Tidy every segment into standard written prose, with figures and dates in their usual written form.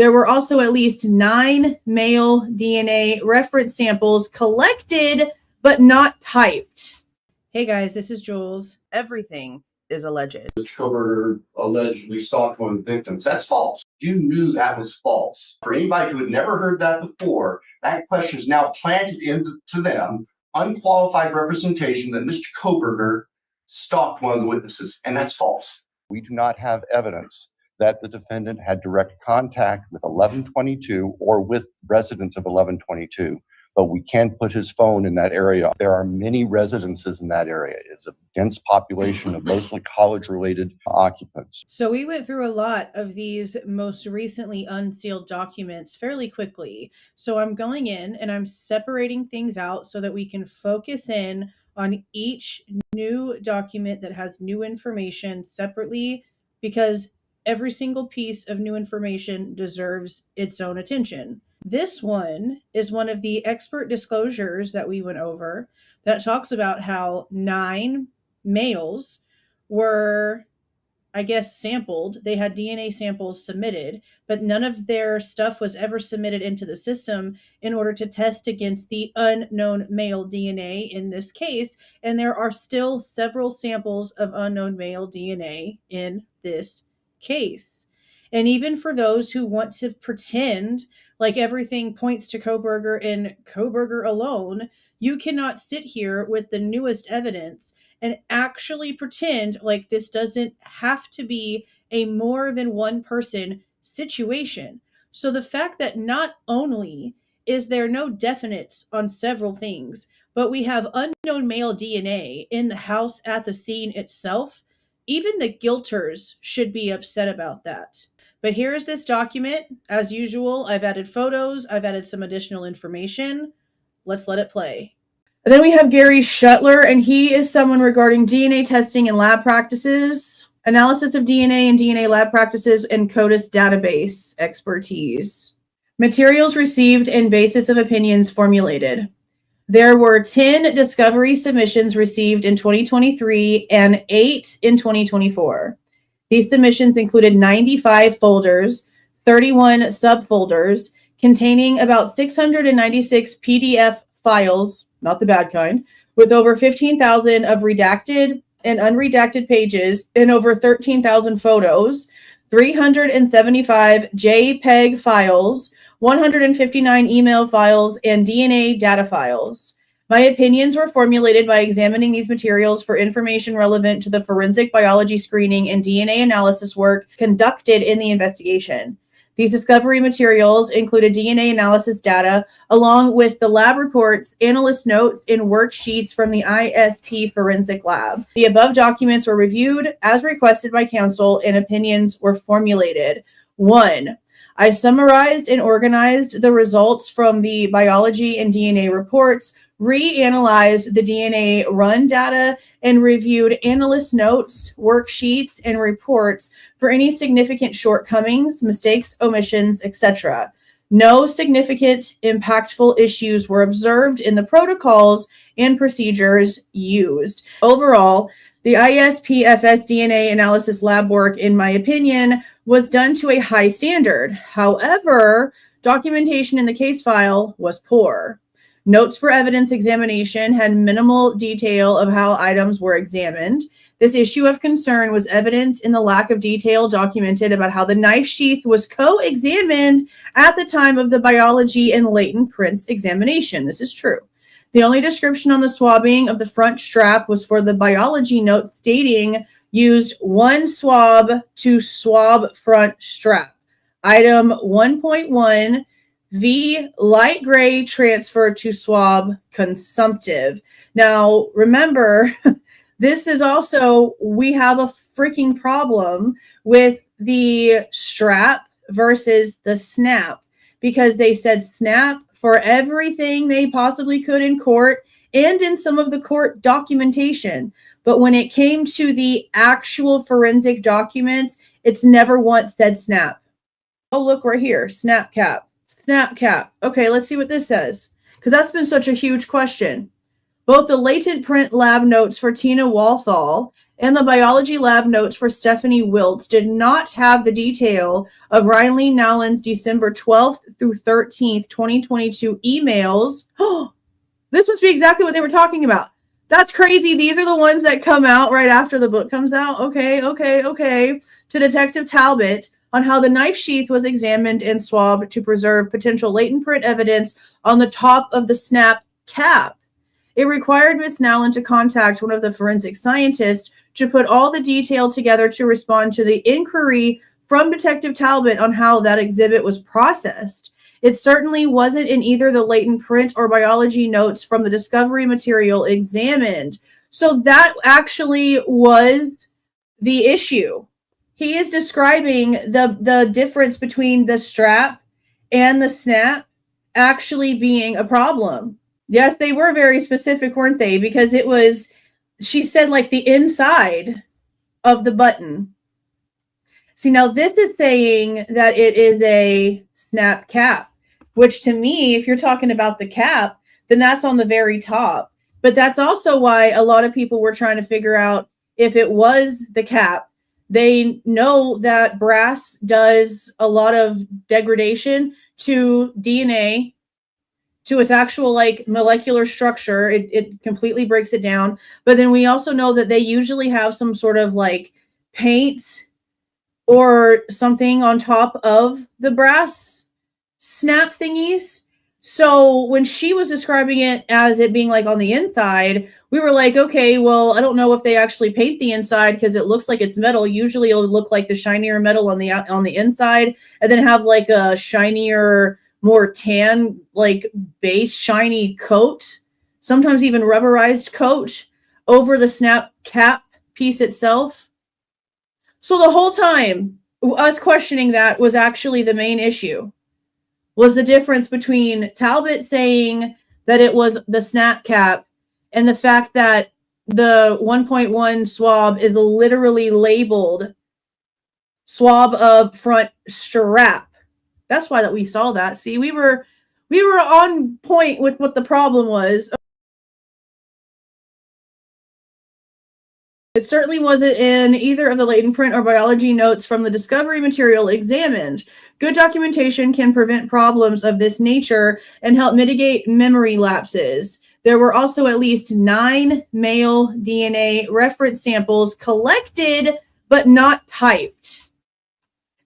There were also at least 9 male DNA reference samples collected, but not typed. Hey guys, this is Jules. Everything is alleged. Mr. Kohberger allegedly stalked one of the victims. That's false. You knew that was false. For anybody who had never heard that before, that question is now planted into them, unqualified representation that Mr. Kohberger stalked one of the witnesses, and that's false. We do not have evidence that the defendant had direct contact with 1122 or with residents of 1122, but we can put his phone in that area. There are many residences in that area. It's a dense population of mostly college-related occupants. So we went through a lot of these most recently unsealed documents fairly quickly. So I'm going in and I'm separating things out so that we can focus in on each new document that has new information separately, because every single piece of new information deserves its own attention. This one is one of the expert disclosures that we went over that talks about how 9 males were, I guess, sampled. They had DNA samples submitted, but none of their stuff was ever submitted into the system in order to test against the unknown male DNA in this case. And there are still several samples of unknown male DNA in this case. And even for those who want to pretend like everything points to Kohberger and Kohberger alone, you cannot sit here with the newest evidence and actually pretend like this doesn't have to be a more than one person situation. So the fact that not only is there no definites on several things, but we have unknown male DNA in the house at the scene itself, even the guilters should be upset about that. But here is this document. As usual, I've added photos. I've added some additional information. Let's let it play. And then we have Gary Schuttler, and he is someone regarding DNA testing and lab practices, analysis of DNA and DNA lab practices, and CODIS database expertise. Materials received and basis of opinions formulated. There were 10 discovery submissions received in 2023 and 8 in 2024. These submissions included 95 folders, 31 subfolders, containing about 696 PDF files, not the bad kind, with over 15,000 of redacted and unredacted pages and over 13,000 photos, 375 JPEG files, 159 email files, and DNA data files. My opinions were formulated by examining these materials for information relevant to the forensic biology screening and DNA analysis work conducted in the investigation. These discovery materials included DNA analysis data, along with the lab reports, analyst notes, and worksheets from the ISP forensic lab. The above documents were reviewed as requested by counsel, and opinions were formulated. 1. I summarized and organized the results from the biology and DNA reports, reanalyzed the DNA run data, and reviewed analyst notes, worksheets, and reports for any significant shortcomings, mistakes, omissions, etc. No significant, impactful issues were observed in the protocols and procedures used. Overall, the ISPFS DNA analysis lab work, in my opinion, was done to a high standard. However, documentation in the case file was poor. Notes for evidence examination had minimal detail of how items were examined. This issue of concern was evident in the lack of detail documented about how the knife sheath was co-examined at the time of the biology and latent prints examination. This is true. The only description on the swabbing of the front strap was for the biology note stating used 1 swab to swab front strap. Item 1.1, V light gray transfer to swab consumptive. Now, remember, this is also, we have a freaking problem with the strap versus the snap, because they said snap for everything they possibly could in court and in some of the court documentation. But when it came to the actual forensic documents, it's never once said snap. Oh, look right here, snap cap. Snap cap. Okay, let's see what this says, because that's been such a huge question. Both the latent print lab notes for Tina Walthall and the biology lab notes for Stephanie Wiltz did not have the detail of Riley Nowlin's December 12th through 13th, 2022 emails. This must be exactly what they were talking about. That's crazy. These are the ones that come out right after the book comes out. Okay. To Detective Talbot on how the knife sheath was examined and swabbed to preserve potential latent print evidence on the top of the snap cap. It required Ms. Nowlin to contact one of the forensic scientists to put all the detail together to respond to the inquiry from Detective Talbot on how that exhibit was processed. It certainly wasn't in either the latent print or biology notes from the discovery material examined. So that actually was the issue. He is describing the difference between the strap and the snap actually being a problem. Yes, they were very specific, weren't they? Because it was, she said, like the inside of the button. See, now this is saying that it is a snap cap, which to me, if you're talking about the cap, then that's on the very top. But that's also why a lot of people were trying to figure out if it was the cap. They know that brass does a lot of degradation to DNA, to its actual like molecular structure. It completely breaks it down. But then we also know that they usually have some sort of like paint or something on top of the brass snap thingies. So when she was describing it as it being like on the inside, we were like, okay, well, I don't know if they actually paint the inside because it looks like it's metal. Usually it'll look like the shinier metal on the inside and then have like a shinier, more tan, like base shiny coat, sometimes even rubberized coat over the snap cap piece itself. So the whole time, us questioning that was actually the main issue, was the difference between Talbot saying that it was the snap cap and the fact that the 1.1 swab is literally labeled swab of front strap. That's why that we saw that. See, we were on point with what the problem was. It certainly wasn't in either of the latent print or biology notes from the discovery material examined. Good documentation can prevent problems of this nature and help mitigate memory lapses. There were also at least 9 male DNA reference samples collected but not typed.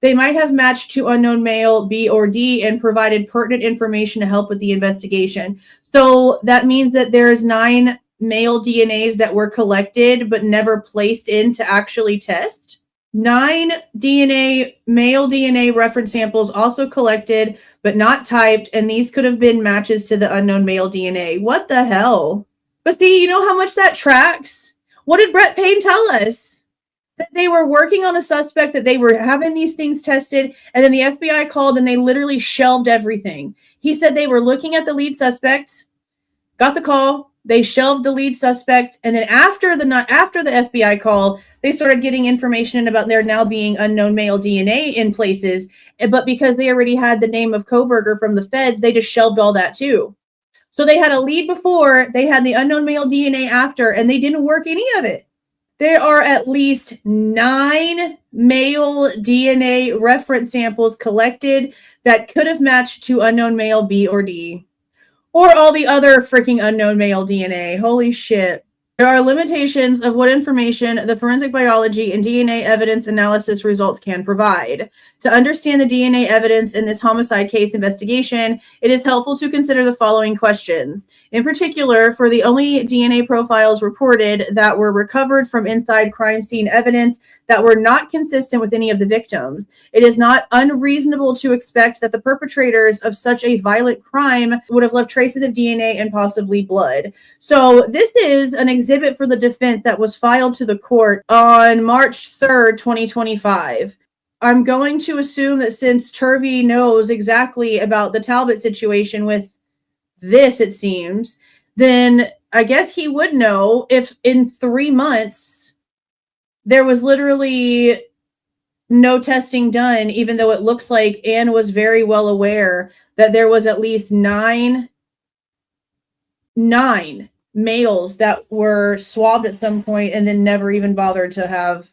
They might have matched to unknown male B or D and provided pertinent information to help with the investigation. So that means that there's 9 male DNAs that were collected but never placed in to actually test. 9 male DNA reference samples also collected but not typed, and these could have been matches to the unknown male DNA. What the hell? But see, you know how much that tracks? What did Brett Payne tell us? That they were working on a suspect, that they were having these things tested, and then the FBI called and they literally shelved everything. He said they were looking at the lead suspect, got the call, they shelved the lead suspect, and then after the FBI call, they started getting information about there now being unknown male DNA in places, but because they already had the name of Kohberger from the feds, they just shelved all that too. So they had a lead before, they had the unknown male DNA after, and they didn't work any of it. There are at least 9 male DNA reference samples collected that could have matched to unknown male B or D. Or all the other freaking unknown male DNA. Holy shit. There are limitations of what information the forensic biology and DNA evidence analysis results can provide. To understand the DNA evidence in this homicide case investigation, it is helpful to consider the following questions. In particular, for the only DNA profiles reported that were recovered from inside crime scene evidence that were not consistent with any of the victims, it is not unreasonable to expect that the perpetrators of such a violent crime would have left traces of DNA and possibly blood. So this is an exhibit for the defense that was filed to the court on March 3rd, 2025. I'm going to assume that since Turvey knows exactly about the Talbot situation with this, it seems, then I guess he would know if in 3 months there was literally no testing done, even though it looks like Anne was very well aware that there was at least nine males that were swabbed at some point and then never even bothered to have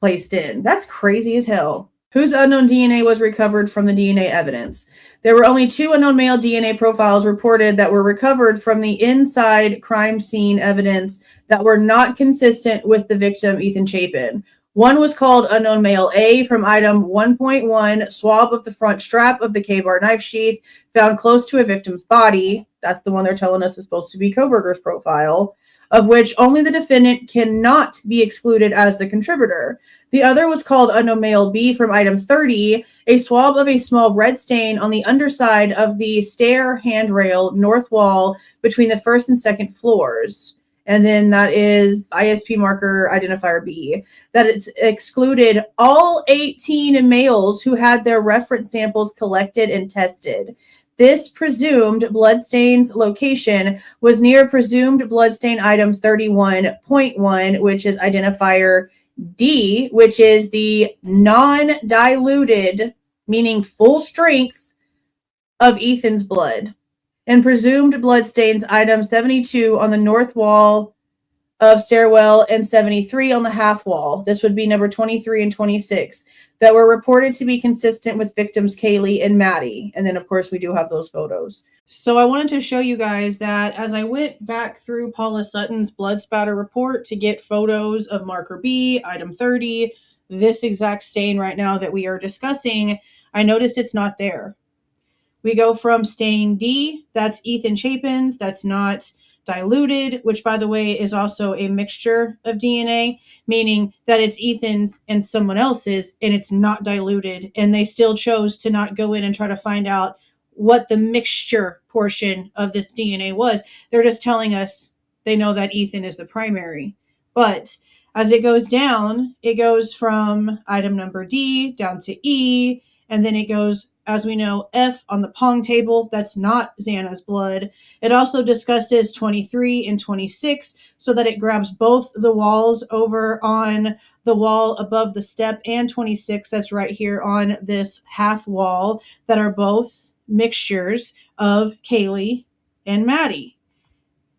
placed in. That's crazy as hell. Whose unknown DNA was recovered from the DNA evidence? There were only 2 unknown male DNA profiles reported that were recovered from the inside crime scene evidence that were not consistent with the victim, Ethan Chapin. One was called unknown male A from item 1.1, swab of the front strap of the K-bar knife sheath found close to a victim's body. That's the one they're telling us is supposed to be Kohberger's profile, of which only the defendant cannot be excluded as the contributor. The other was called unknown male B from item 30, a swab of a small red stain on the underside of the stair handrail north wall between the first and second floors. And then that is ISP marker identifier B, that it's excluded all 18 males who had their reference samples collected and tested. This presumed bloodstains location was near presumed bloodstain item 31.1, which is identifier D, which is the non-diluted, meaning full strength, of Ethan's blood. And presumed bloodstains item 72 on the north wall of stairwell and 73 on the half wall. This would be number 23 and 26 that were reported to be consistent with victims Kaylee and Maddie. And then, of course, we do have those photos. So I wanted to show you guys that as I went back through Paula Sutton's blood spatter report to get photos of marker B, item 30, this exact stain right now that we are discussing, I noticed it's not there. We go from stain D, that's Ethan Chapin's, that's not diluted, which by the way is also a mixture of DNA, meaning that it's Ethan's and someone else's and it's not diluted. And they still chose to not go in and try to find out what the mixture portion of this DNA was. They're just telling us they know that Ethan is the primary. But as it goes down, it goes from item number D down to E, and then it goes, as we know, F on the Pong table. That's not Xana's blood. It also discusses 23 and 26 so that it grabs both the walls over on the wall above the step and 26 that's right here on this half wall that are both mixtures of Kaylee and Maddie.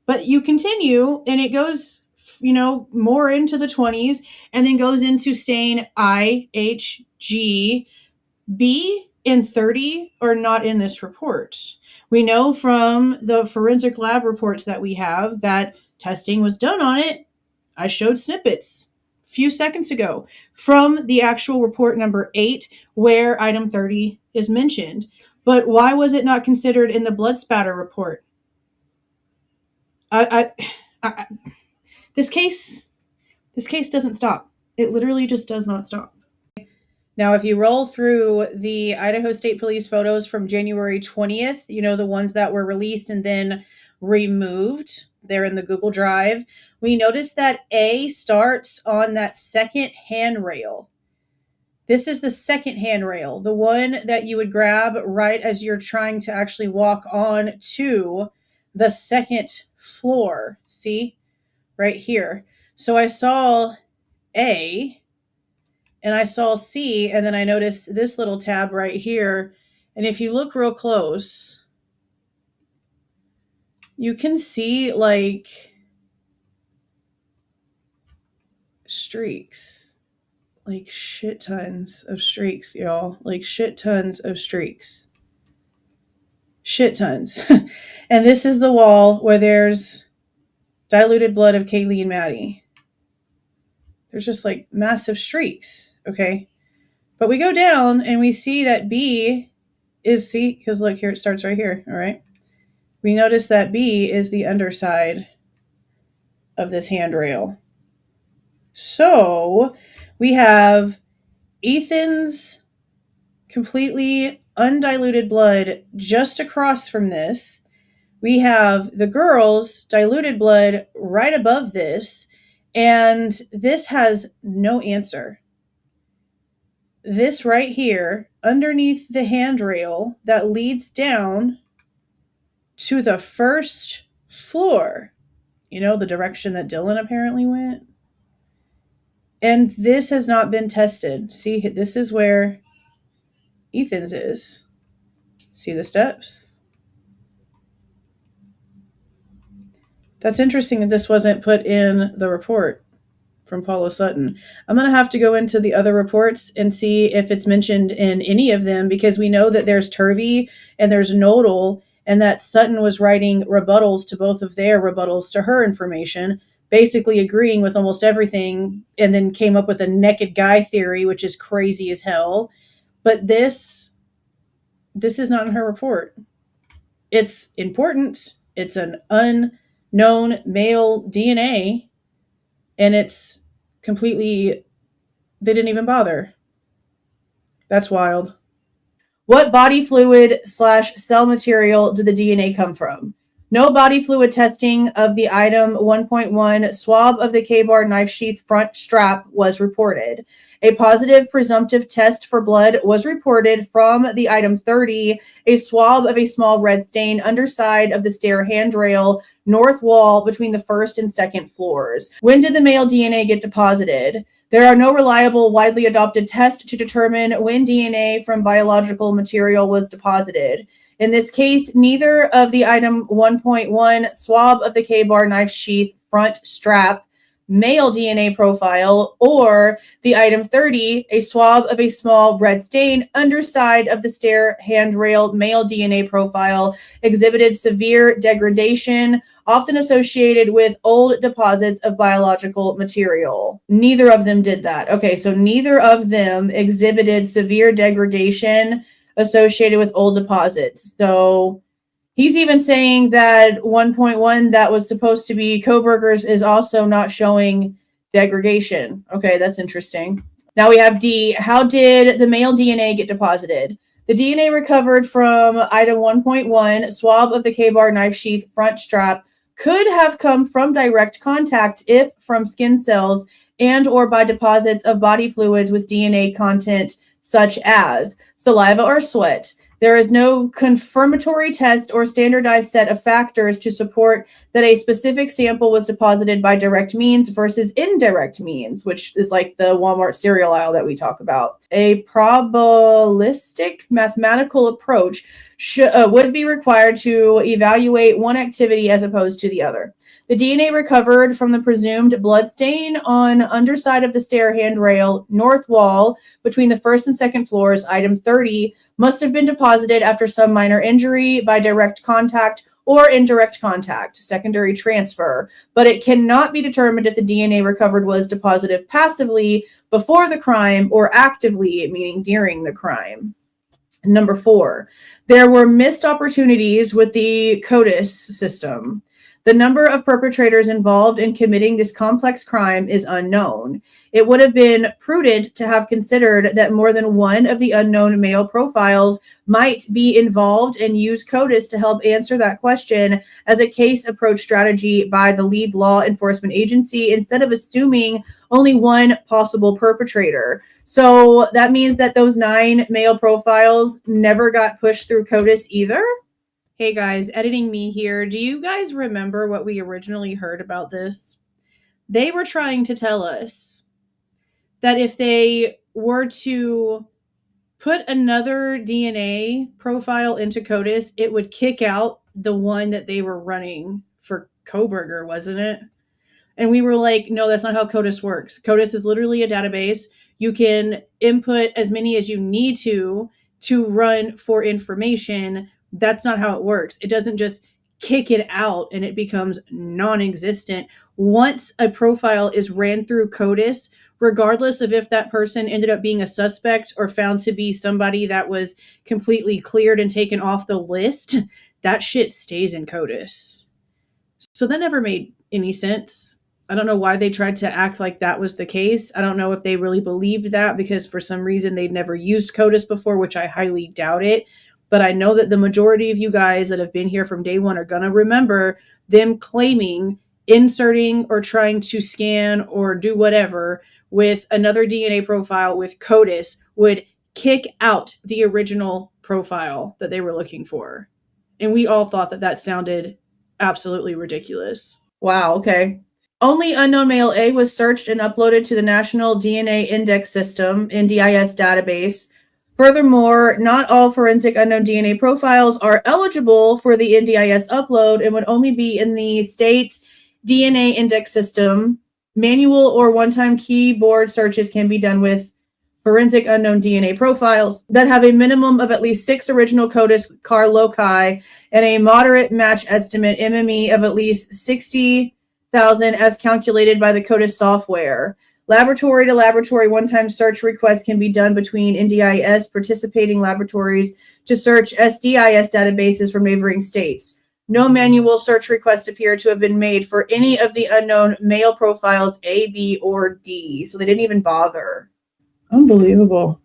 But you continue and it goes, more into the 20s and then goes into stain I, H, G, B, and 30 are not in this report. We know from the forensic lab reports that we have that testing was done on it. I showed snippets a few seconds ago from the actual report number 8 where item 30 is mentioned. But why was it not considered in the blood spatter report? This case doesn't stop. It literally just does not stop. Now, if you roll through the Idaho State Police photos from January 20th, the ones that were released and then removed, they're in the Google Drive, we notice that A starts on that second handrail. This is the second handrail, the one that you would grab right as you're trying to actually walk on to the second floor. See? Right here. So I saw A, and I saw C, and then I noticed this little tab right here. And if you look real close, you can see like streaks, like shit tons of streaks, y'all, like shit tons of streaks, shit tons. And this is the wall where there's diluted blood of Kaylee and Maddie. There's just like massive streaks. Okay. But we go down and we see that B is, see, because look here, it starts right here. All right. We notice that B is the underside of this handrail. So we have Ethan's completely undiluted blood just across from this. We have the girl's diluted blood right above this. And this has no answer. This right here, underneath the handrail that leads down to the first floor, the direction that Dylan apparently went. And this has not been tested. See, this is where Ethan's is. See the steps? That's interesting that this wasn't put in the report from Paula Sutton. I'm going to have to go into the other reports and see if it's mentioned in any of them, because we know that there's Turvey and there's Nodal, and that Sutton was writing rebuttals to both of their rebuttals to her information, basically agreeing with almost everything, and then came up with a naked guy theory, which is crazy as hell. But this is not in her report. It's important. It's an unknown male DNA, and it's completely, they didn't even bother. That's wild. What body fluid / cell material did the DNA come from? No body fluid testing of the item 1.1 swab of the K-bar knife sheath front strap was reported. A positive presumptive test for blood was reported from the item 30, a swab of a small red stain underside of the stair handrail north wall between the first and second floors. When did the male DNA get deposited? There are no reliable, widely adopted tests to determine when DNA from biological material was deposited. In this case, neither of the item 1.1 swab of the K-bar knife sheath front strap male DNA profile or the item 30, a swab of a small red stain underside of the stair handrail male DNA profile exhibited severe degradation, often associated with old deposits of biological material. Neither of them did that. Okay, so neither of them exhibited severe degradation associated with old deposits. So he's even saying that 1.1 that was supposed to be Kohberger's is also not showing degradation. Okay, that's interesting. Now we have D. How did the male DNA get deposited? The DNA recovered from item 1.1, swab of the K-bar knife sheath front strap, could have come from direct contact if from skin cells and or by deposits of body fluids with DNA content such as saliva or sweat. There is no confirmatory test or standardized set of factors to support that a specific sample was deposited by direct means versus indirect means, which is like the Walmart cereal aisle that we talk about. A probabilistic mathematical approach would be required to evaluate one activity as opposed to the other. The DNA recovered from the presumed blood stain on underside of the stair handrail north wall between the first and second floors, item 30, must have been deposited after some minor injury by direct contact or indirect contact, secondary transfer, but it cannot be determined if the DNA recovered was deposited passively before the crime or actively, meaning during the crime. Number 4, there were missed opportunities with the CODIS system. The number of perpetrators involved in committing this complex crime is unknown. It would have been prudent to have considered that more than one of the unknown male profiles might be involved and use CODIS to help answer that question as a case approach strategy by the lead law enforcement agency instead of assuming only one possible perpetrator. So that means that those 9 male profiles never got pushed through CODIS either? Hey guys, editing me here. Do you guys remember what we originally heard about this? They were trying to tell us that if they were to put another DNA profile into CODIS, it would kick out the one that they were running for Kohberger, wasn't it? And we were like, no, that's not how CODIS works. CODIS is literally a database. You can input as many as you need to run for information. That's not how it works. It doesn't just kick it out and it becomes non-existent. Once a profile is ran through CODIS, regardless of if that person ended up being a suspect or found to be somebody that was completely cleared and taken off the list, that shit stays in CODIS. So that never made any sense. I don't know why they tried to act like that was the case. I don't know if they really believed that because for some reason they'd never used CODIS before, which I highly doubt it. But I know that the majority of you guys that have been here from day one are going to remember them claiming inserting or trying to scan or do whatever with another DNA profile with CODIS would kick out the original profile that they were looking for. And we all thought that that sounded absolutely ridiculous. Wow, okay. Only unknown male A was searched and uploaded to the National DNA Index System, NDIS database, Furthermore, not all forensic unknown DNA profiles are eligible for the NDIS upload and would only be in the state's DNA index system. Manual or one-time keyboard searches can be done with forensic unknown DNA profiles that have a minimum of at least 6 original CODIS CAR loci and a moderate match estimate MME of at least 60,000 as calculated by the CODIS software. Laboratory to laboratory one-time search requests can be done between NDIS participating laboratories to search SDIS databases from neighboring states. No manual search requests appear to have been made for any of the unknown male profiles A, B, or D. So they didn't even bother. Unbelievable.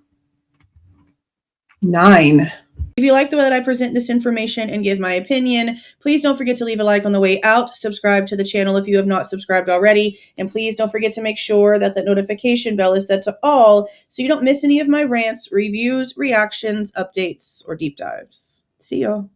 9. If you like the way that I present this information and give my opinion, please don't forget to leave a like on the way out. Subscribe to the channel if you have not subscribed already. And please don't forget to make sure that the notification bell is set to all so you don't miss any of my rants, reviews, reactions, updates, or deep dives. See y'all.